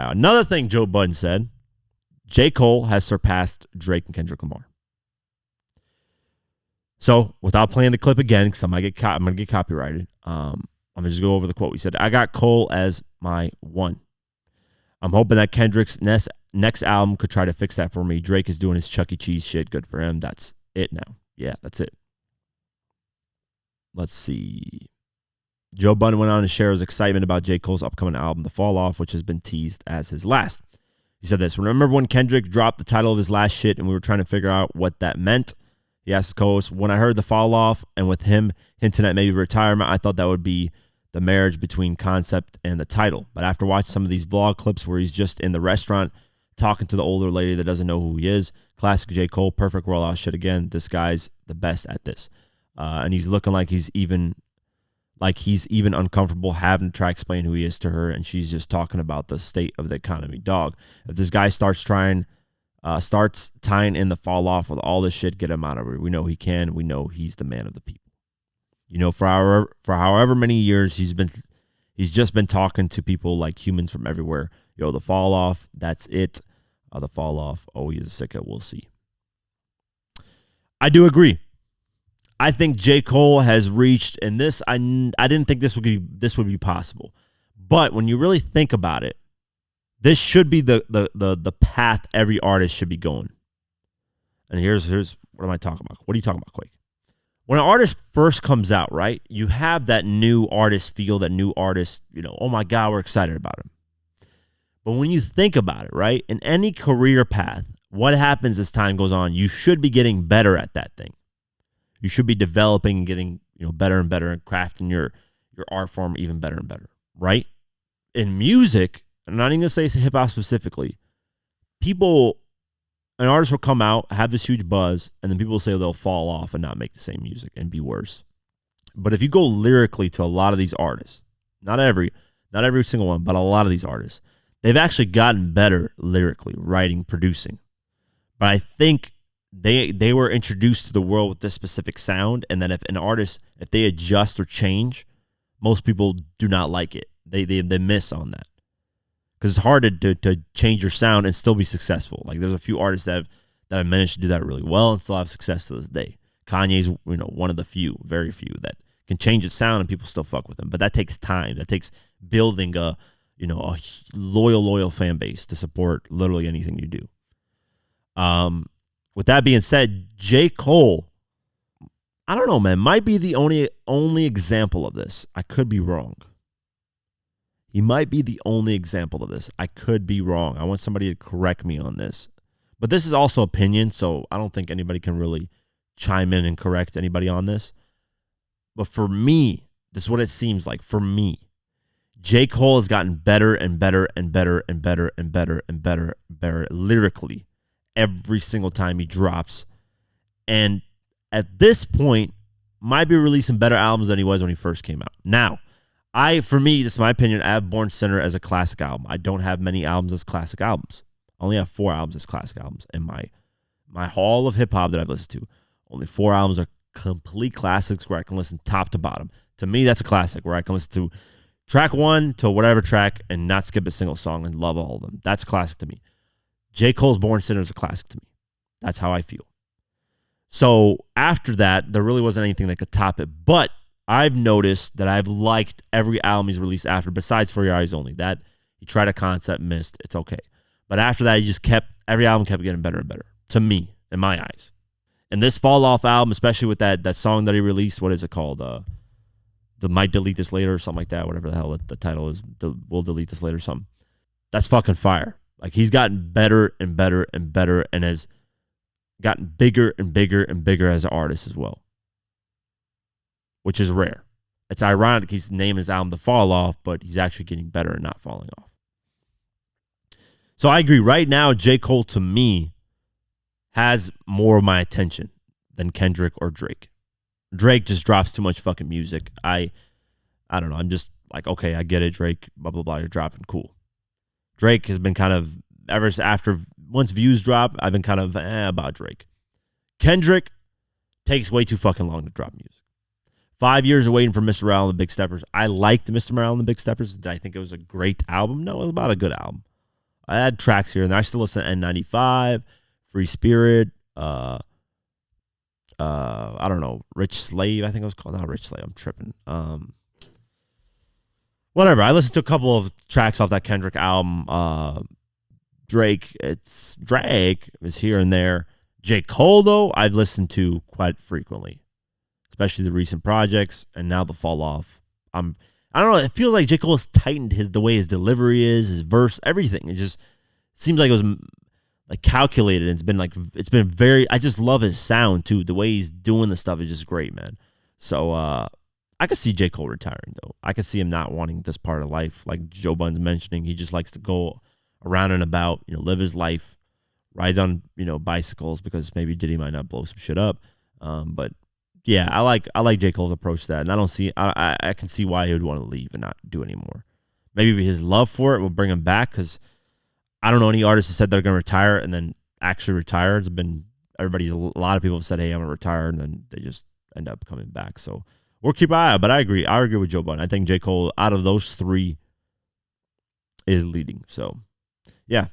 Another thing Joe Budden said, J. Cole has surpassed Drake and Kendrick Lamar. So, without playing the clip again, because I'm going to get copyrighted, I'm going to just go over the quote. He said, I got Cole as my one. I'm hoping that Kendrick's next album could try to fix that for me. Drake is doing his Chuck E. Cheese shit. Good for him. That's it now. Yeah, that's it. Let's see. Joe Budden went on to share his excitement about J. Cole's upcoming album, The Fall Off, which has been teased as his last. He said this, remember when Kendrick dropped the title of his last shit and we were trying to figure out what that meant? He asked his co-host, when I heard The Fall Off and with him hinting at maybe retirement, I thought that would be the marriage between concept and the title. But after watching some of these vlog clips where he's just in the restaurant talking to the older lady that doesn't know who he is, classic J. Cole, perfect rollout shit again. This guy's the best at this. And he's looking like he's even uncomfortable having to try to explain who he is to her, and she's just talking about the state of the economy. Dog, if this guy starts tying in The Fall Off with all this shit, get him out of here. We know he can. We know he's the man of the people. You know, for however many years he's just been talking to people like humans from everywhere. Yo, The Fall Off, that's it. The Fall Off. Oh, he's a sicko. We'll see. I do agree. I think J. Cole has reached, and this I didn't think this would be possible, but when you really think about it, this should be the path every artist should be going. And here's what am I talking about? What are you talking about, Quake? When an artist first comes out, right, you have that new artist feel, that new artist, you know, oh my God, we're excited about him. But when you think about it, right, in any career path, what happens as time goes on? You should be getting better at that thing. You should be developing and getting, you know, better and better and crafting your art form even better and better, right? In music, I'm not even going to say hip hop specifically, an artist will come out, have this huge buzz, and then people will say they'll fall off and not make the same music and be worse. But if you go lyrically to a lot of these artists, not every single one, but a lot of these artists, they've actually gotten better lyrically, writing, producing. But I think they were introduced to the world with this specific sound, and then if an artist, if they adjust or change, most people do not like it. They miss on that. Because it's hard to change your sound and still be successful. Like there's a few artists that have managed to do that really well and still have success to this day. Kanye's, you know, one of the few, very few, that can change its sound and people still fuck with him. But that takes time. That takes building a loyal fan base to support literally anything you do. With that being said, J. Cole, I don't know, man, might be the only example of this. I could be wrong. He might be the only example of this. I could be wrong. I want somebody to correct me on this. But this is also opinion, so I don't think anybody can really chime in and correct anybody on this. But for me, this is what it seems like. For me, J. Cole has gotten better and better and better and better and better and better and better lyrically every single time he drops. And at this point, might be releasing better albums than he was when he first came out. Now, for me, this is my opinion, I have Born Sinner as a classic album. I don't have many albums as classic albums. I only have 4 albums as classic albums in my hall of hip-hop that I've listened to. Only 4 albums are complete classics where I can listen top to bottom. To me, that's a classic, where I can listen to track 1 to whatever track and not skip a single song and love all of them. That's a classic to me. J. Cole's Born Sinner is a classic to me. That's how I feel. So after that, there really wasn't anything that could top it. But I've noticed that I've liked every album he's released after, besides For Your Eyes Only. That he tried a concept, missed. It's okay. But after that, every album kept getting better and better, to me, in my eyes. And this Fall Off album, especially with that song that he released, what is it called? The Might Delete This Later or something like that, whatever the hell the title is. We'll delete this later or something. That's fucking fire. Like, he's gotten better and better and better and has gotten bigger and bigger and bigger as an artist as well, which is rare. It's ironic he's naming his album The Fall Off, but he's actually getting better and not falling off. So I agree. Right now, J. Cole, to me, has more of my attention than Kendrick or Drake. Drake just drops too much fucking music. I don't know. I'm just like, okay, I get it, Drake, blah, blah, blah, you're dropping, cool. Drake has been kind of, once views drop, I've been kind of about Drake. Kendrick takes way too fucking long to drop music. 5 years of waiting for Mr. Morale and the Big Steppers. I liked Mr. Morale and the Big Steppers. Did I think it was a great album? No, it was about a good album. I had tracks here, and I still listen to N95, Free Spirit, I don't know, Rich Slave, I think it was called. Not Rich Slave, I'm tripping. Whatever. I listened to a couple of tracks off that Kendrick album. Drake is here and there. J. Cole, though, I've listened to quite frequently, especially the recent projects and now the fall off. I don't know. It feels like J. Cole has tightened the way his delivery is, his verse, everything. It just seems like it was like calculated. It's been very. I just love his sound too. The way he's doing the stuff is just great, man. So I could see J. Cole retiring though. I could see him not wanting this part of life, like Joe Budden's mentioning. He just likes to go around and about, live his life, rides on bicycles because maybe Diddy might not blow some shit up. But yeah, I like J. Cole's approach to that, and I don't see. I can see why he would want to leave and not do anymore. Maybe his love for it will bring him back because I don't know any artists that said they're going to retire and then actually retire. It's been a lot of people have said, "Hey, I'm going to retire," and then they just end up coming back. So we'll keep an eye out. But I agree with Joe Budden. I think J. Cole, out of those three, is leading. So yeah,